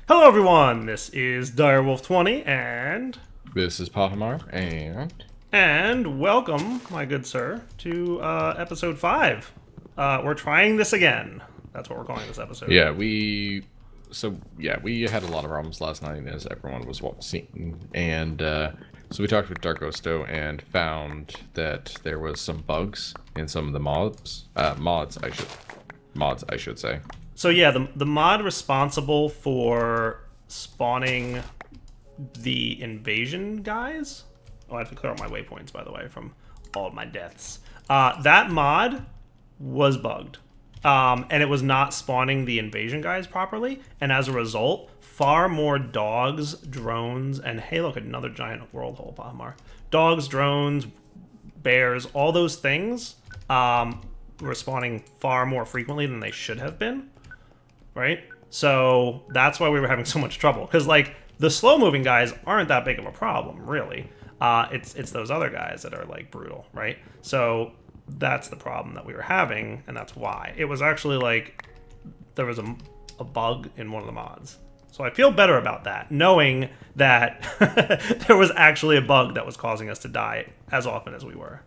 Hello, everyone. This is Direwolf20, This is Pahamar, and welcome, my good sir, to episode 5. We're trying this again. That's what we're calling this episode. we had a lot of problems last night, as everyone was seeing, and so we talked with Dark Ghosto and found that there was some bugs in some of the mods, I should say. So yeah, the mod responsible for spawning the invasion guys. Oh, I have to clear out my waypoints, by the way, from all of my deaths. That mod was bugged. And it was not spawning the invasion guys properly, and as a result, far more dogs, drones, and hey, look, another giant world hole, Bahamar. Dogs, drones, bears, all those things were spawning far more frequently than they should have been, right? So that's why we were having so much trouble, because like the slow-moving guys aren't that big of a problem, really. It's those other guys that are like brutal, right? So that's the problem that we were having, and that's why. It was actually like there was a bug in one of the mods. So I feel better about that, knowing that there was actually a bug that was causing us to die as often as we were.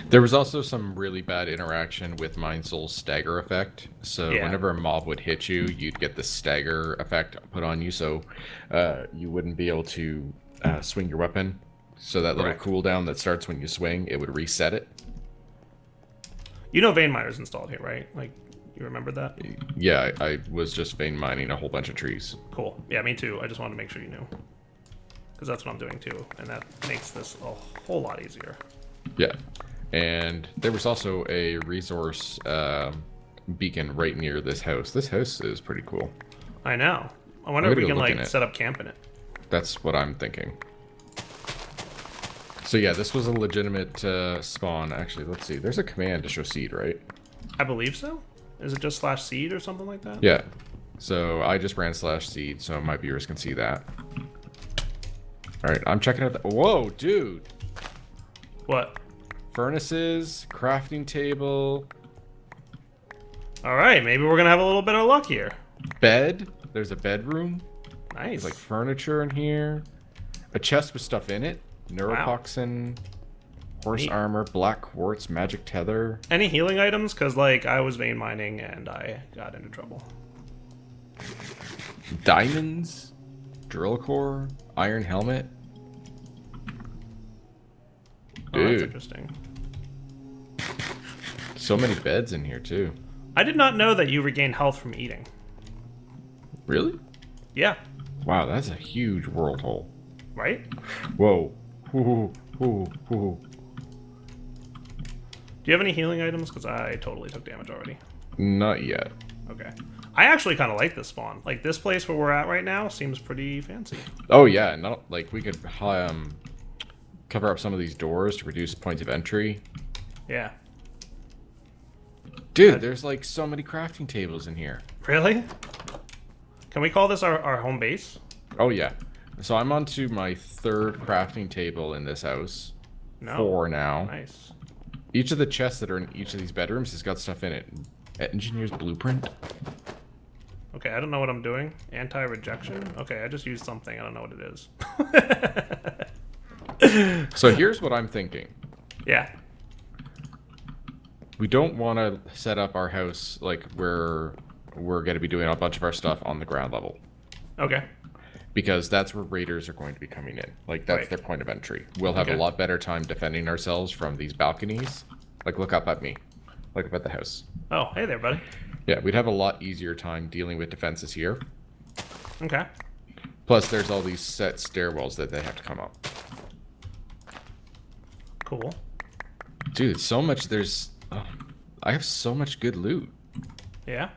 There was also some really bad interaction with Mind Soul's stagger effect. So whenever a mob would hit you, you'd get the stagger effect put on you, so you wouldn't be able to swing your weapon. So that little cooldown that starts when you swing, it would reset it. You know Vein Miner's installed here, right? Like, you remembered that? Yeah, I was just vein mining a whole bunch of trees. Cool. Yeah, me too. I just wanted to make sure you knew. Because that's what I'm doing too, and that makes this a whole lot easier. Yeah. And there was also a resource beacon right near this house. This house is pretty cool. I know. I wonder if we can like set up camp in it. That's what I'm thinking. So yeah, this was a legitimate spawn. Actually, let's see. There's a command to show seed, right? I believe so. Is it just /seed or something like that? Yeah. So I just ran /seed, so my viewers can see that. All right, I'm checking out. Whoa, dude. What? Furnaces, crafting table. All right, maybe we're gonna have a little bit of luck here. Bed. There's a bedroom. Nice. There's like furniture in here. A chest with stuff in it. Neurotoxin, horse armor, black quartz, magic tether. Any healing items? Because, like, I was vein mining and I got into trouble. Diamonds, drill core, iron helmet. Oh, that's interesting. So many beds in here, too. I did not know that you regain health from eating. Really? Yeah. Wow, that's a huge world hole. Right? Whoa. Ooh, ooh, ooh. Do you have any healing items? Because I totally took damage already. Not yet. Okay. I actually kind of like this spawn. Like, this place where we're at right now seems pretty fancy. Oh, yeah. Not like we could cover up some of these doors to reduce points of entry. Yeah. Dude, there's like so many crafting tables in here. Really? Can we call this our home base? Oh, yeah. So I'm onto my 3rd crafting table in this house. No. 4 now. Nice. Each of the chests that are in each of these bedrooms has got stuff in it. Engineer's blueprint. Okay, I don't know what I'm doing. Anti-rejection? Okay, I just used something. I don't know what it is. So here's what I'm thinking. Yeah. We don't want to set up our house like where we're going to be doing a bunch of our stuff on the ground level. Okay. Because that's where raiders are going to be coming in. Like, that's their point of entry. We'll have a lot better time defending ourselves from these balconies. Like, look up at me. Look up at the house. Oh, hey there, buddy. Yeah, we'd have a lot easier time dealing with defenses here. Okay. Plus, there's all these set stairwells that they have to come up. Cool. Dude, so much, I have so much good loot. Yeah.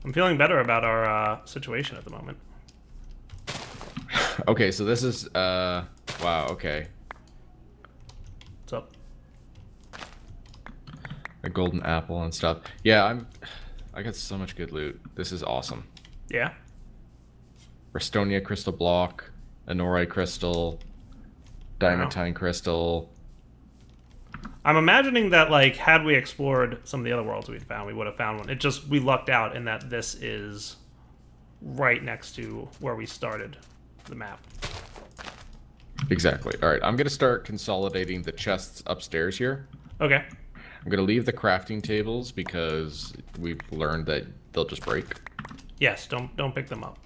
I'm feeling better about our situation at the moment. Okay, so this is, wow, okay. What's up? A golden apple and stuff. Yeah, I got so much good loot. This is awesome. Yeah? Restonia crystal block, Anorite crystal, Diamantine crystal. I'm imagining that, like, had we explored some of the other worlds we'd found, we would have found one. We lucked out in that this is right next to where we started the map. Exactly. All right, I'm going to start consolidating the chests upstairs here. Okay. I'm going to leave the crafting tables because we've learned that they'll just break. Yes, don't pick them up.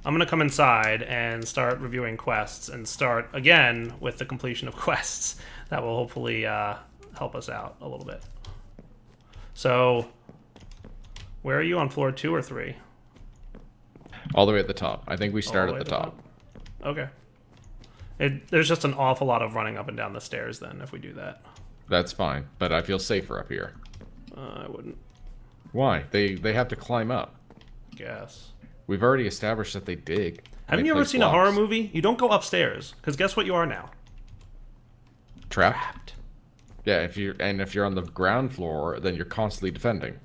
I'm going to come inside and start reviewing quests and start again with the completion of quests. That will hopefully help us out a little bit. So, where are you, on floor 2 or 3? All the way at the top. I think we start at the top. Okay. There's just an awful lot of running up and down the stairs then if we do that. That's fine, but I feel safer up here. I wouldn't. Why? They have to climb up. Guess. We've already established that they dig. Haven't you ever seen a horror movie? You don't go upstairs, because guess what you are now? Trapped. Yeah, if you're on the ground floor, then you're constantly defending.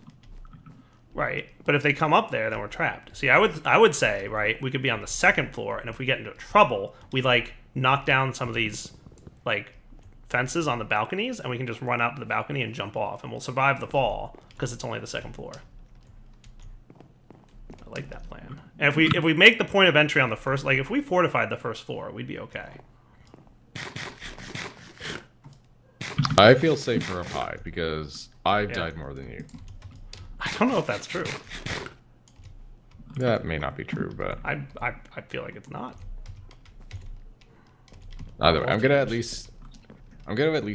Right, but if they come up there, then we're trapped. See, I would say, right, we could be on the second floor, and if we get into trouble, we like knock down some of these like fences on the balconies, and we can just run out to the balcony and jump off, and we'll survive the fall because it's only the second floor. I like that plan. And if we make the point of entry on the first, like if we fortified the first floor, we'd be okay. I feel safer up high because I've died more than you. I don't know if that's true. That may not be true, but I feel like it's not. Either way, I'm gonna at least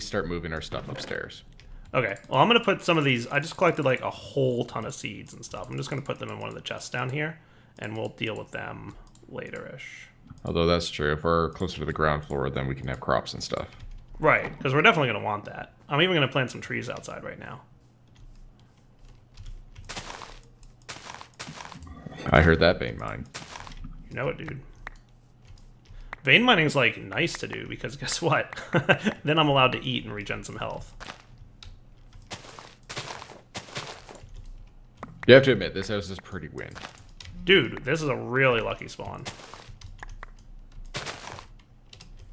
start moving our stuff upstairs. Okay. Well, I'm gonna put some of these. I just collected like a whole ton of seeds and stuff. I'm just gonna put them in one of the chests down here, and we'll deal with them later-ish. Although that's true, if we're closer to the ground floor, then we can have crops and stuff. Right, because we're definitely gonna want that. I'm even gonna plant some trees outside right now. I heard that vein mine. You know it, dude. Vein mining is like nice to do because guess what? Then I'm allowed to eat and regen some health. You have to admit, this house is pretty win. Dude, this is a really lucky spawn.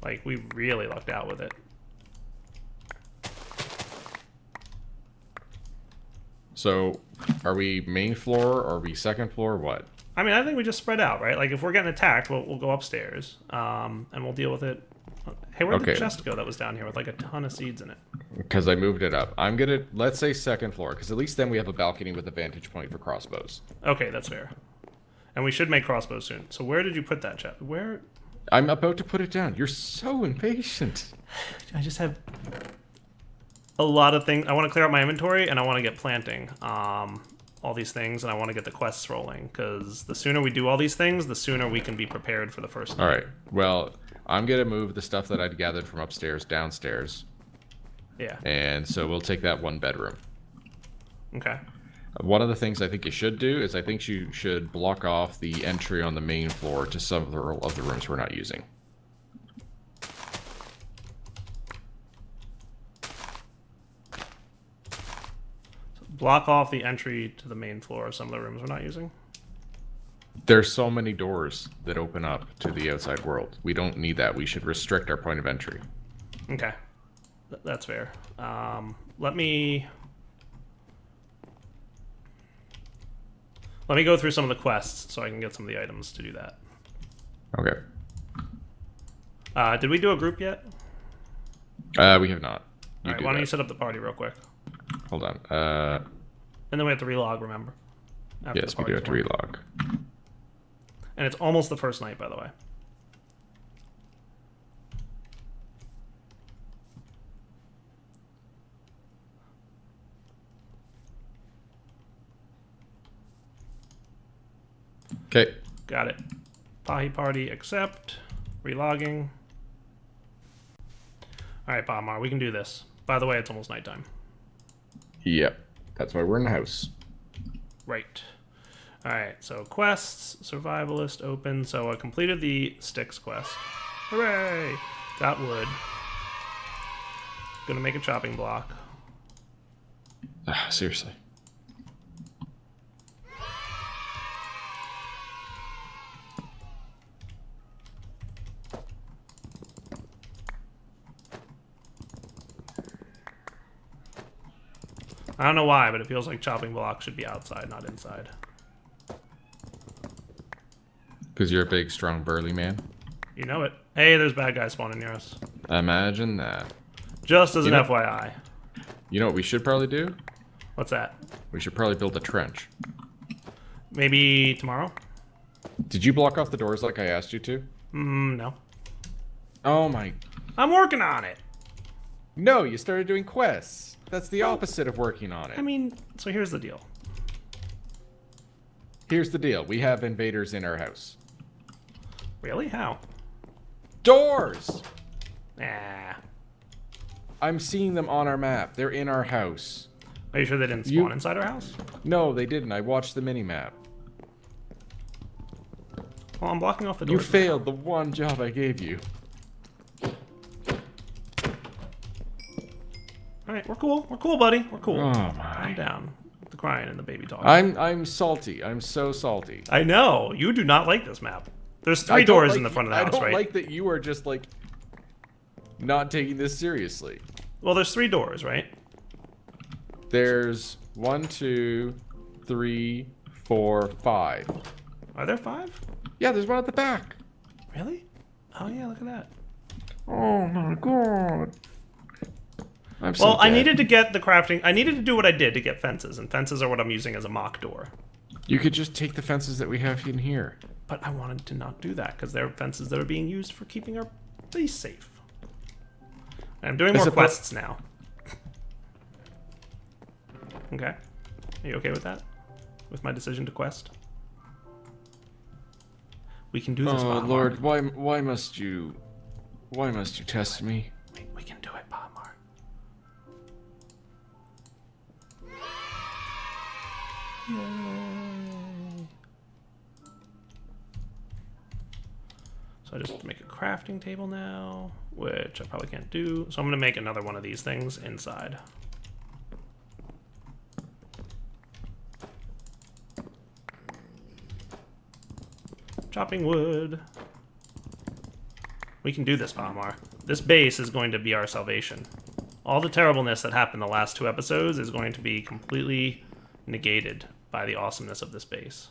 Like, we really lucked out with it. So, are we main floor, or are we second floor, what? I mean, I think we just spread out, right? Like, if we're getting attacked, we'll go upstairs, and we'll deal with it. Hey, where'd the chest go that was down here with, like, a ton of seeds in it? Because I moved it up. I'm gonna, let's say second floor, because at least then we have a balcony with a vantage point for crossbows. Okay, that's fair. And we should make crossbows soon. So where did you put that chest? Where? I'm about to put it down. You're so impatient. I just have a lot of things. I want to clear out my inventory, and I want to get planting all these things, and I want to get the quests rolling, because the sooner we do all these things, the sooner we can be prepared for the first night. All right. Well, I'm going to move the stuff that I'd gathered from upstairs downstairs. Yeah. And so we'll take that one bedroom. Okay. One of the things I think you should do is I think you should block off the entry on the main floor to some of the rooms we're not using. Block off the entry to the main floor of some of the rooms we're not using? There's so many doors that open up to the outside world. We don't need that. We should restrict our point of entry. Okay. That's fair. Let me go through some of the quests so I can get some of the items to do that. Okay. Did we do a group yet? We have not. All right, why don't you set up the party real quick? Hold on. And then we have to relog, remember? Yes, we do have to relog. And it's almost the first night, by the way. Okay. Got it. Pahi party, accept. Relogging. Alright, Bomar, we can do this. By the way, it's almost nighttime. Yep. That's why we're in the house. Right. Alright, so quests, survivalist, open. So I completed the sticks quest. Hooray! Got wood. Gonna make a chopping block. Seriously. I don't know why, but it feels like chopping blocks should be outside, not inside. Because you're a big, strong, burly man? You know it. Hey, there's bad guys spawning near us. Imagine that. Just as an FYI. You know what we should probably do? What's that? We should probably build a trench. Maybe tomorrow? Did you block off the doors like I asked you to? No. Oh my... I'm working on it! No, you started doing quests. That's the opposite of working on it. I mean, so here's the deal. Here's the deal. We have invaders in our house. Really? How? Doors! Nah. I'm seeing them on our map. They're in our house. Are you sure they didn't spawn inside our house? No, they didn't. I watched the mini-map. Well, I'm blocking off the doors. You failed the one job I gave you. Alright, we're cool. We're cool, buddy. We're cool. Oh my. Calm down. The crying and the baby talk. I'm salty. I'm so salty. I know. You do not like this map. There's 3 doors in the front of the house, right? I don't like that you are just, like, not taking this seriously. Well, there's 3 doors, right? There's 1, 2, 3, 4, 5. Are there 5? Yeah, there's one at the back. Really? Oh, yeah, look at that. Oh my god. Well, I needed to get the crafting. I needed to do what I did to get fences, and fences are what I'm using as a mock door. You could just take the fences that we have in here. But I wanted to not do that because they're fences that are being used for keeping our base safe. And I'm doing more quests now. Okay. Are you okay with that? With my decision to quest? We can do this. Oh Lord, why must you test me? We can do it, Bahamar. Yay. So I just make a crafting table now, which I probably can't do. So I'm gonna make another one of these things inside. Chopping wood. We can do this, Bahamar. This base is going to be our salvation. All the terribleness that happened the last 2 episodes is going to be completely negated by the awesomeness of this base.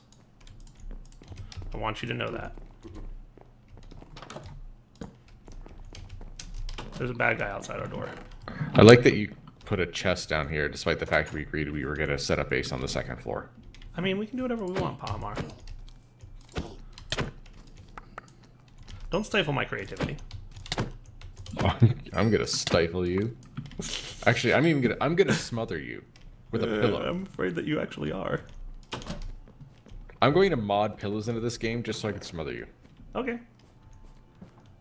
I want you to know that. There's a bad guy outside our door. I like that you put a chest down here, despite the fact we agreed we were going to set up base on the 2nd floor. I mean, we can do whatever we want, Bahamar. Don't stifle my creativity. I'm gonna stifle you. Actually, I'm gonna smother you with a pillow. I'm afraid that you actually are. I'm going to mod pillows into this game just so I can smother you. Okay.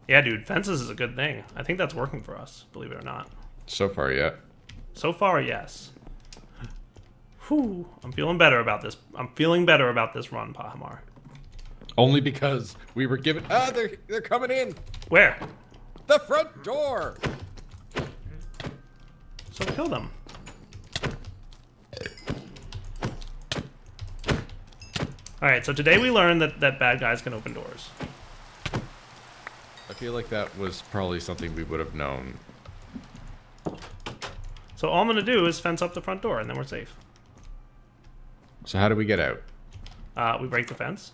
Yeah, dude, fences is a good thing. I think that's working for us, believe it or not. So far, yeah. So far, yes. Whew, I'm feeling better about this. I'm feeling better about this run, Bahamar. Only because we were given... Ah, they're coming in! Where? The front door! So kill them. Alright, so today we learned that bad guys can open doors. I feel like that was probably something we would have known. So all I'm going to do is fence up the front door, and then we're safe. So how do we get out? We break the fence.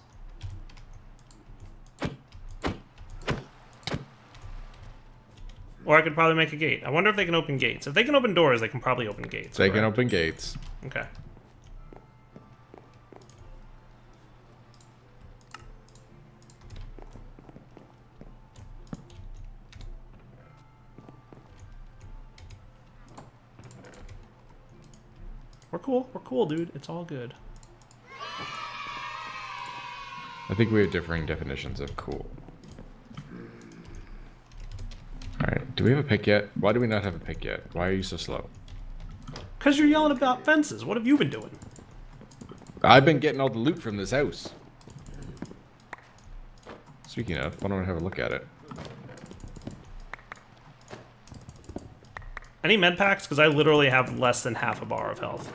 Or I could probably make a gate. I wonder if they can open gates. If they can open doors, they can probably open gates. They can open gates. Okay. We're cool. We're cool, dude. It's all good. I think we have differing definitions of cool. Alright, do we have a pick yet? Why do we not have a pick yet? Why are you so slow? Because you're yelling about fences. What have you been doing? I've been getting all the loot from this house. Speaking of, why don't I have a look at it? Any med packs? Because I literally have less than half a bar of health.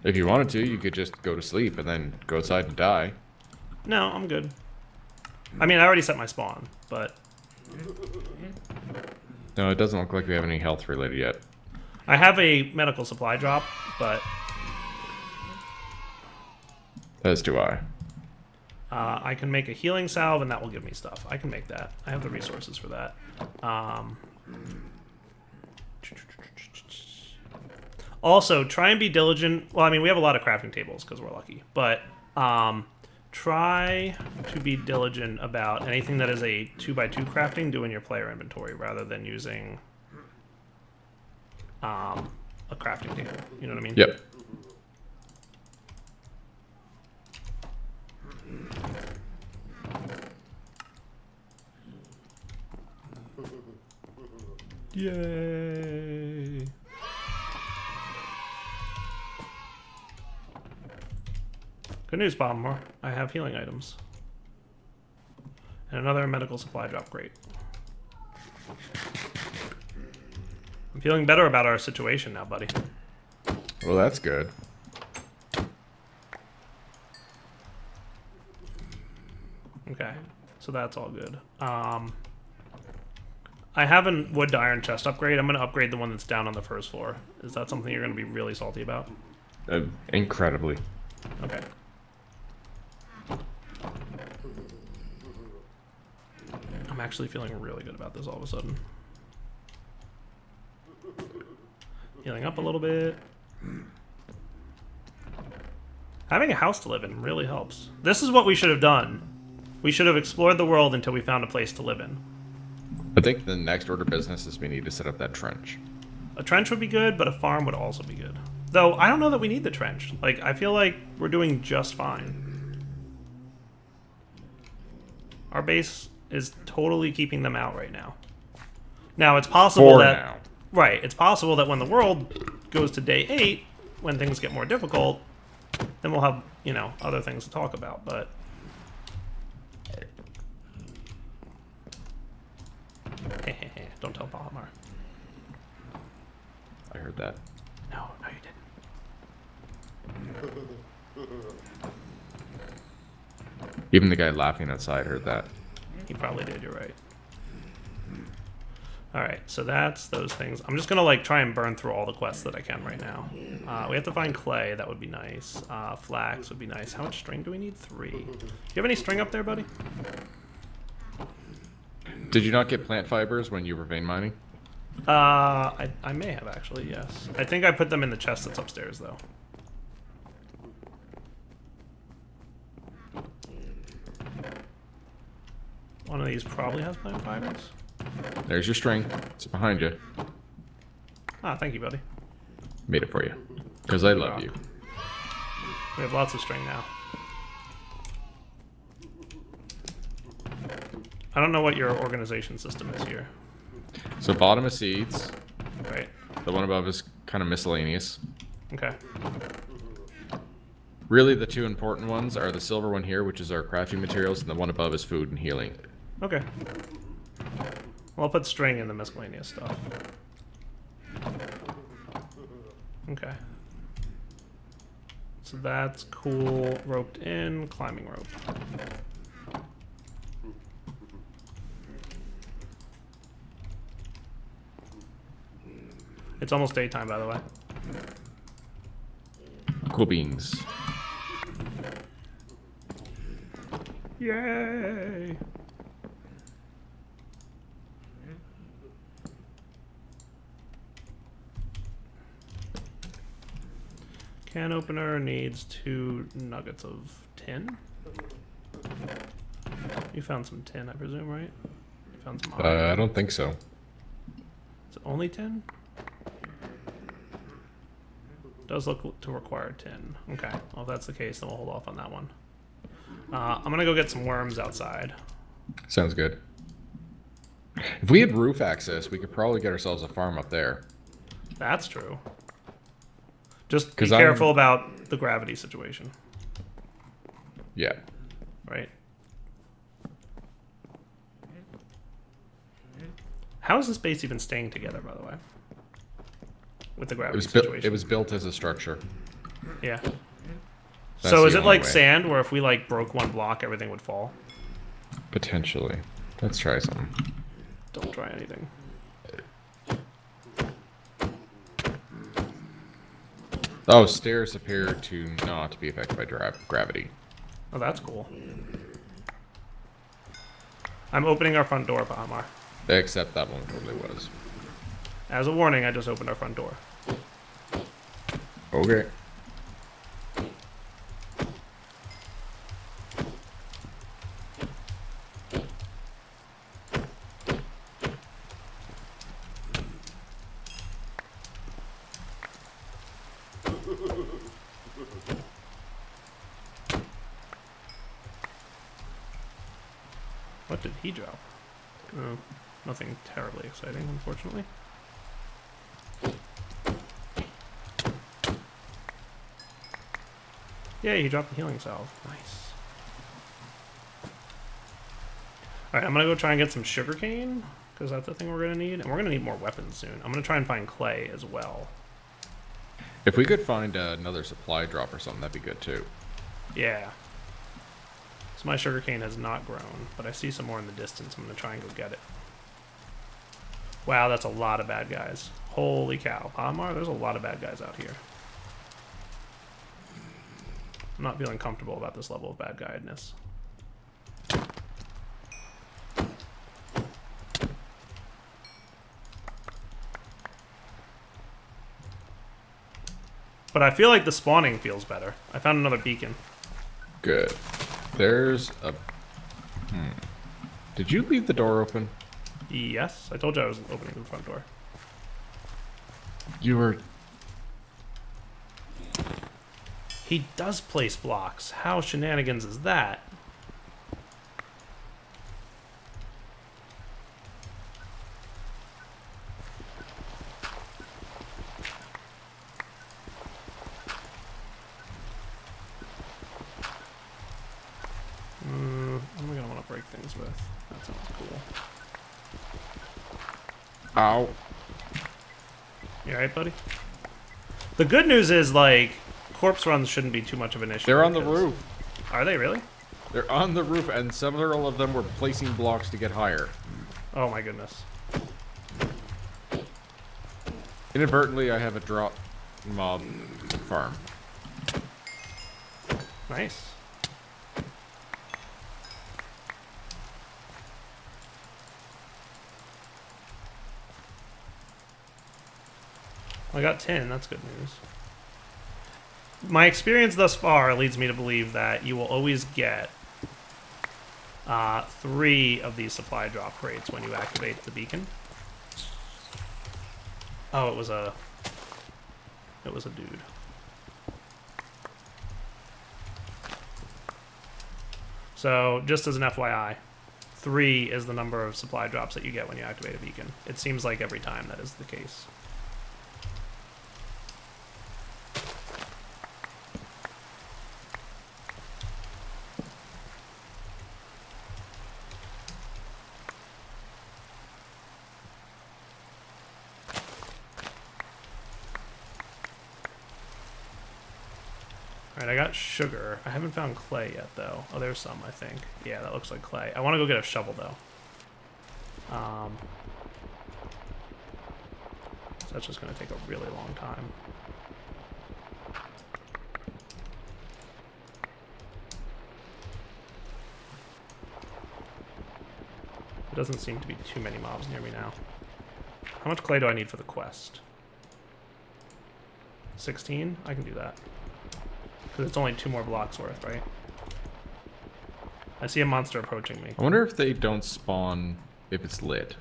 If you wanted to, you could just go to sleep and then go outside and die. No, I'm good. I mean, I already set my spawn, but... No, it doesn't look like we have any health related yet. I have a medical supply drop, but... As do I. I can make a healing salve, and that will give me stuff. I can make that. I have the resources for that. Also, try and be diligent. Well, I mean, we have a lot of crafting tables because we're lucky. But try to be diligent about anything that is a 2x2 crafting, do in your player inventory rather than using a crafting table. You know what I mean? Yep. Yay! Good news, Baltimore. I have healing items. And another medical supply drop. Great. I'm feeling better about our situation now, buddy. Well, that's good. Okay. So that's all good. I have a wood to iron chest upgrade. I'm going to upgrade the one that's down on the first floor. Is that something you're going to be really salty about? Incredibly. Okay. I'm actually feeling really good about this all of a sudden. Healing up a little bit. Having a house to live in really helps. This is what we should have done. We should have explored the world until we found a place to live in. I think the next order of business is we need to set up that trench. A trench would be good, but a farm would also be good. Though, I don't know that we need the trench. Like, I feel like we're doing just fine. Our base is totally keeping them out right now. Now, it's possible that... Right, it's possible that when the world goes to day 8, when things get more difficult, then we'll have, you know, other things to talk about, but... Don't tell Bahamar. I heard that. No, you didn't. Even the guy laughing outside heard that. He probably did, you're right. Alright, so that's those things. I'm just gonna like try and burn through all the quests that I can right now. We have to find clay, that would be nice. Flax would be nice. How much string do we need? 3. Do you have any string up there, buddy? Did you not get plant fibers when you were vein mining? I may have actually, yes. I think I put them in the chest that's upstairs, though. One of these probably has plant fibers. There's your string. It's behind you. Ah, thank you, buddy. Made it for you. Because I love you. We have lots of string now. I don't know what your organization system is here. So bottom is seeds. Right. The one above is kind of miscellaneous. Okay. Really, the two important ones are the silver one here, which is our crafting materials, and the one above is food and healing. Okay. Well, I'll put string in the miscellaneous stuff. Okay. So that's cool. Roped in, climbing rope. It's almost daytime, by the way. Cool beans. Yay! Can opener needs 2 nuggets of tin. You found some tin, I presume, right? You found some iron. I don't think so. Is it only tin? Does look to require tin. Okay, well if that's the case, then we'll hold off on that one. I'm gonna go get some worms outside. Sounds good. If we had roof access, we could probably get ourselves a farm up there. That's true. Just be careful about the gravity situation. Yeah. Right? How is this base even staying together, by the way? With the gravity situation. It was built as a structure. Yeah. That's So is the it like only way. sand, where if we like broke one block, everything would fall? Potentially. Let's try something. Don't try anything. Oh, stairs appear to not be affected by gravity. Oh, that's cool. I'm opening our front door, Bahamar. Except that one totally was. As a warning, I just opened our front door. Okay. What did he drop? Oh, nothing terribly exciting, unfortunately. Yeah, he dropped the healing salve. Nice. Alright, I'm gonna go try and get some sugarcane, because that's the thing we're gonna need. And we're gonna need more weapons soon. I'm gonna try and find clay as well. If we could find another supply drop or something, that'd be good too. Yeah. So my sugarcane has not grown, but I see some more in the distance. I'm gonna try and go get it. Wow, that's a lot of bad guys. Holy cow. Palmar, there's a lot of bad guys out here. I'm not feeling comfortable about this level of bad guydness. But I feel like the spawning feels better. I found another beacon. Good. There's a... Did you leave the door open? Yes, I told you I was opening the front door. You were... He does place blocks. How shenanigans is that? What am I gonna want to break things with? That sounds cool. Ow. You alright, buddy? The good news is, like, corpse runs shouldn't be too much of an issue. They're on the roof. Are they really? They're on the roof, and several of them were placing blocks to get higher. Oh my goodness. Inadvertently, I have a drop mob farm. Nice. I got 10, that's good news. My experience thus far leads me to believe that you will always get 3 of these supply drop crates when you activate the beacon. Oh, it was a dude. So, just as an FYI, 3 is the number of supply drops that you get when you activate a beacon. It seems like every time that is the case. Alright, I got sugar. I haven't found clay yet, though. Oh, there's some, I think. Yeah, that looks like clay. I want to go get a shovel, though. So that's just going to take a really long time. There doesn't seem to be too many mobs near me now. How much clay do I need for the quest? 16? I can do that. Because it's only 2 more blocks worth, right? I see a monster approaching me. I wonder if they don't spawn if it's lit.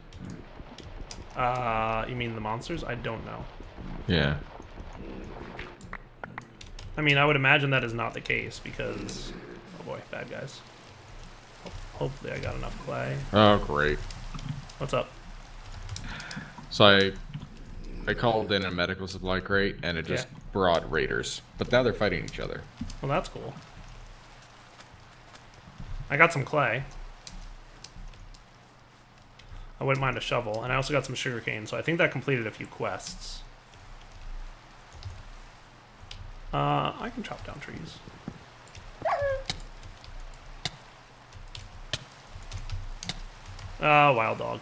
You mean the monsters? I don't know. Yeah. I mean, I would imagine that is not the case because... Oh boy, bad guys. Hopefully I got enough clay. Oh, great. What's up? So I called in a medical supply crate, and it just brought raiders. But now they're fighting each other. Well, that's cool. I got some clay. I wouldn't mind a shovel. And I also got some sugarcane, so I think that completed a few quests. I can chop down trees. Wild dog.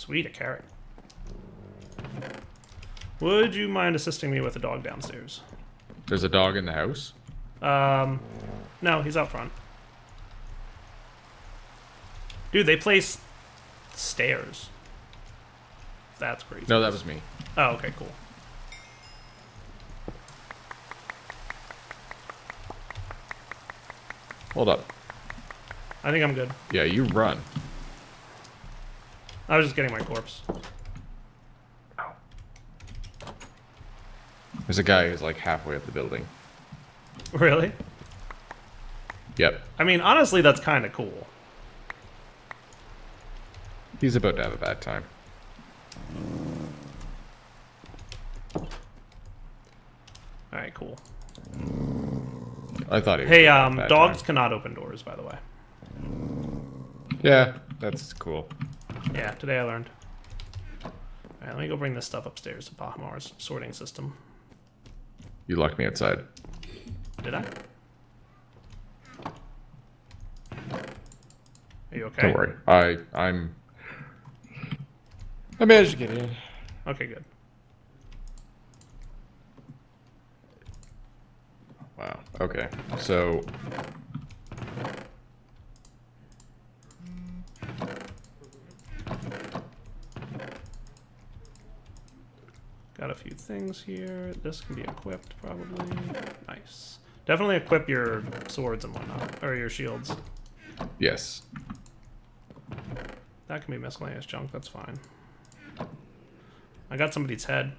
Sweet, a carrot. Would you mind assisting me with the dog downstairs? There's a dog in the house? No, he's out front. Dude, they place stairs. That's crazy. No, that was me. Oh, okay, cool. Hold up. I think I'm good. Yeah, you run. I was just getting my corpse. There's a guy who's like halfway up the building. Really? Yep. I mean, honestly, that's kind of cool. He's about to have a bad time. Alright, cool. I thought he was Hey, having a bad dogs time. cannot open doors, by the way. Yeah, that's cool. Yeah, today I learned. Alright, let me go bring this stuff upstairs to Bahamar's sorting system. You locked me outside. Did I? Are you okay? Don't worry. I managed to get in. Okay, good. Wow. Okay. So Got a few things here. This can be equipped, probably. Nice. Definitely equip your swords and whatnot, or your shields. yes. That can be miscellaneous junk, that's fine. I got somebody's head.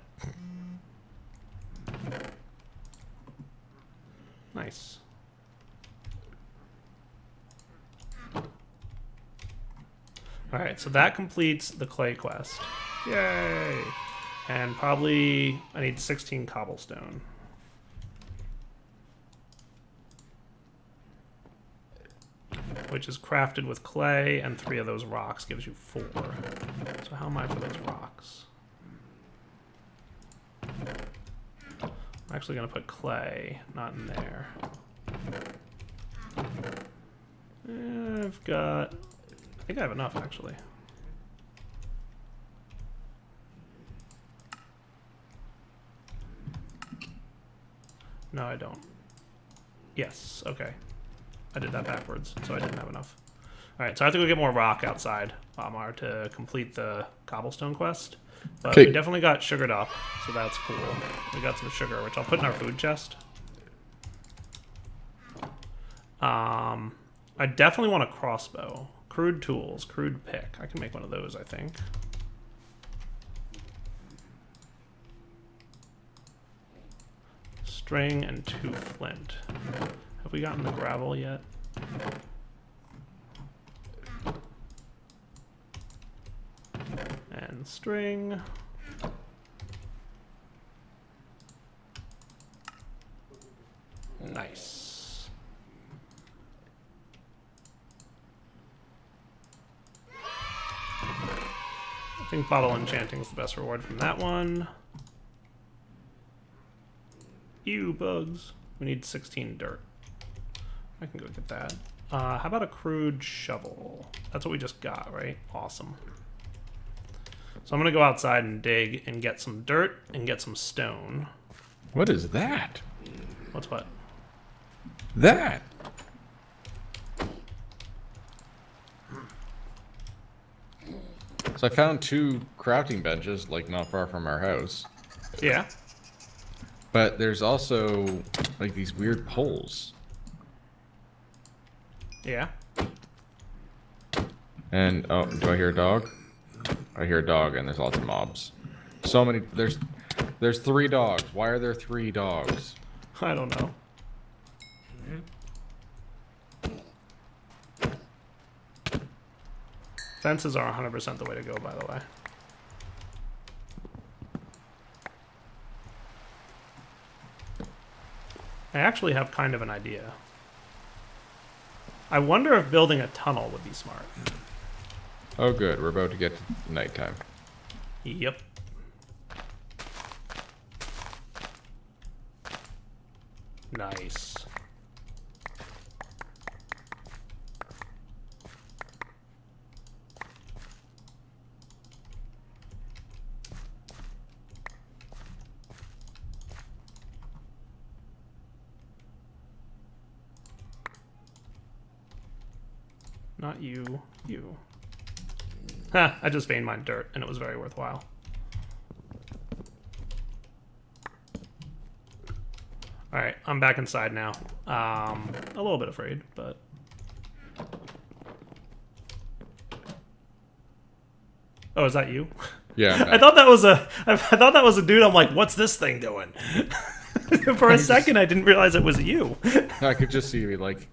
Nice. Alright, so that completes the clay quest. Yay! And probably I need 16 cobblestone. Which is crafted with clay, and 3 of those rocks gives you 4. So how am I for those rocks? I'm actually going to put clay, not in there. I've got... I think I have enough, actually. No, I don't. Yes, okay. I did that backwards, so I didn't have enough. Alright, so I have to go get more rock outside, Amar, to complete the cobblestone quest. But we definitely got sugared up, so that's cool. We got some sugar, which I'll put in our food chest. I definitely want a crossbow. Crude tools, crude pick. I can make one of those, I think. String and 2 flint. Have we gotten the gravel yet? And string. Nice. I think bottle enchanting is the best reward from that one. Ew, bugs. We need 16 dirt. I can go get that. How about a crude shovel? That's what we just got, right? Awesome. So I'm going to go outside and dig and get some dirt and get some stone. What is that? What's what? That. So I found 2 crafting benches, like not far from our house. Yeah. But there's also like these weird poles. Yeah. And oh, do I hear a dog? I hear a dog, and there's lots of mobs. So many. There's 3 dogs. Why are there 3 dogs? I don't know. Fences are 100% the way to go, by the way. I actually have kind of an idea. I wonder if building a tunnel would be smart. Oh, good. We're about to get to nighttime. Yep. Nice. not you. You. Ha! I just vein mined dirt, and it was very worthwhile. All right, I'm back inside now. A little bit afraid, but. Oh, is that you? Yeah. I thought that was a dude. I'm like, what's this thing doing? For a second, I didn't realize it was you. I could just see you like,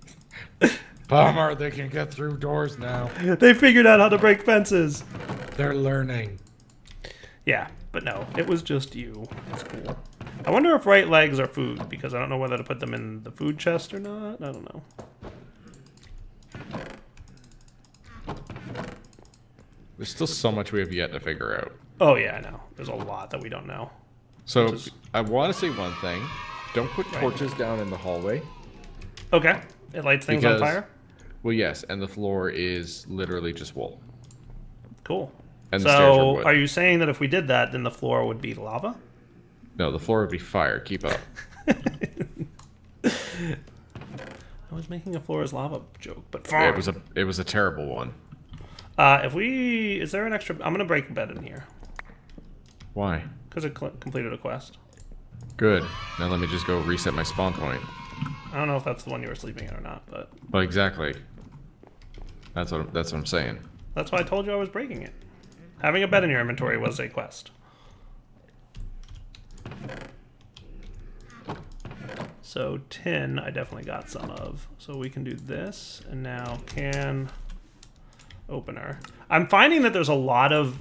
Palmer, they can get through doors now. They figured out how to break fences. They're learning. Yeah, but no, it was just you. It's cool. I wonder if right legs are food, because I don't know whether to put them in the food chest or not. I don't know. There's still so much we have yet to figure out. Oh, yeah, I know. There's a lot that we don't know. So, I want to say one thing. Don't put torches down in the hallway. Okay. It lights things on fire? Well, yes, and the floor is literally just wool. Cool. And the stairs are wood. Are you saying that if we did that, then the floor would be lava? No, the floor would be fire. Keep up. I was making a floor is lava joke, but fine. It was a terrible one. Is there an extra? I'm gonna break a bed in here. Why? Because it completed a quest. Good. Now let me just go reset my spawn point. I don't know if that's the one you were sleeping in or not, but. Well, exactly. That's what I'm saying. That's why I told you I was breaking it. Having a bed in your inventory was a quest. So tin, I definitely got some of. So we can do this, and now can opener. I'm finding that there's a lot of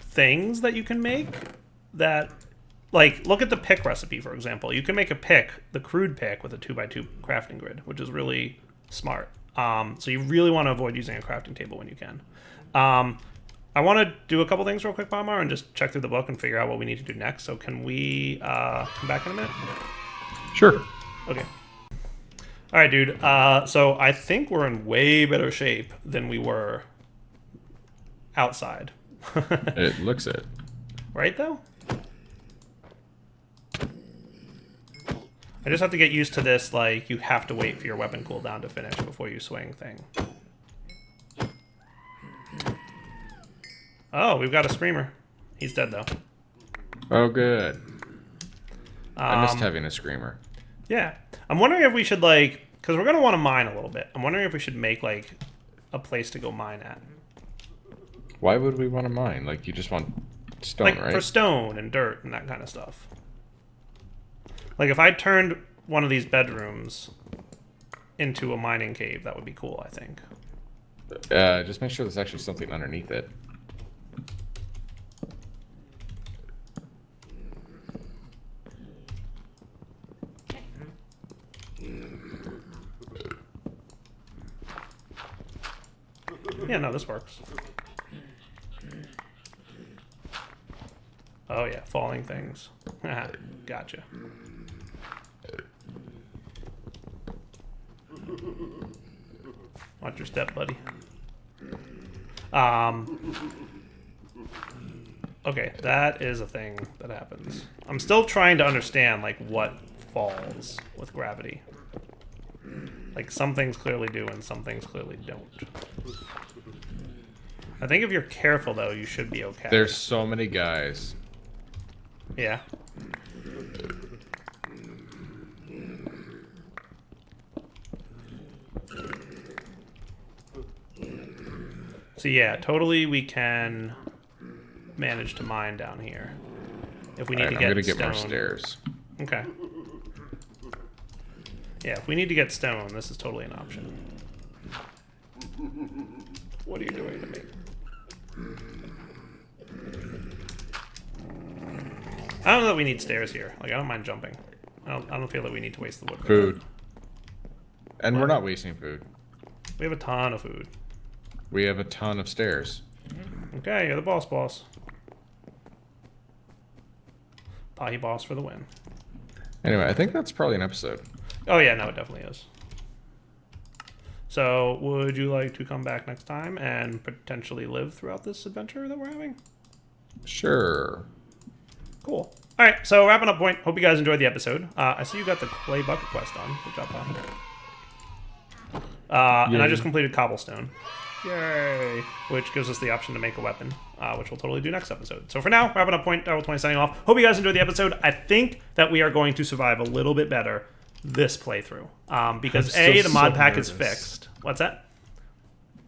things that you can make that, like, look at the pick recipe, for example. You can make a pick, the crude pick, with a 2x2 crafting grid, which is really smart. So you really want to avoid using a crafting table when you can. I want to do a couple things real quick, Palmar, and just check through the book and figure out what we need to do next. So can we come back in a minute? Sure. Okay. All right, dude. So I think we're in way better shape than we were outside. It looks it. Right, though? I just have to get used to this, like, you have to wait for your weapon cooldown to finish before you swing thing. Oh, we've got a screamer. He's dead, though. Oh, good. I missed having a screamer. Yeah. I'm wondering if we should, like... Because we're going to want to mine a little bit. I'm wondering if we should make, like, a place to go mine at. Why would we want to mine? Like, you just want stone, like, right? For stone and dirt and that kind of stuff. Like, if I turned one of these bedrooms into a mining cave, that would be cool, I think. Just make sure there's actually something underneath it. Yeah, no, this works. Oh, yeah, falling things. Gotcha. Watch your step, buddy. Okay, that is a thing that happens. I'm still trying to understand, like, what falls with gravity. Like, some things clearly do and some things clearly don't. I think if you're careful, though, you should be okay. There's so many guys. Yeah. So yeah, totally we can manage to mine down here. If we need to get stone. I'm gonna get more stairs. Okay. Yeah, if we need to get stone, this is totally an option. What are you doing to me? I don't know that we need stairs here. Like, I don't mind jumping. I don't feel that we need to waste the wood. Food. And we're not wasting food. We have a ton of food. We have a ton of stairs. Okay, you're the boss. Pahi boss for the win. Anyway, I think that's probably an episode. Oh yeah, no, it definitely is. So, would you like to come back next time and potentially live throughout this adventure that we're having? Sure. Cool. All right, so wrapping up point. Hope you guys enjoyed the episode. I see you got the clay bucket quest on. Good job, Pahi. And I just completed cobblestone. Yay! Which gives us the option to make a weapon, which we'll totally do next episode. So for now, wrapping up point, Direwolf 20 signing off. Hope you guys enjoyed the episode. I think that we are going to survive a little bit better this playthrough. Because A, the mod pack is fixed. What's that?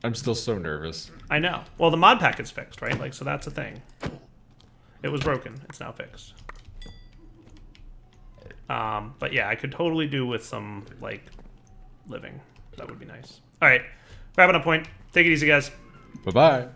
I'm still so nervous. I know. Well, the mod pack is fixed, right? Like, so that's a thing. It was broken. It's now fixed. But yeah, I could totally do with some, like, living. That would be nice. All right. Wrapping up point. Take it easy, guys. Bye-bye.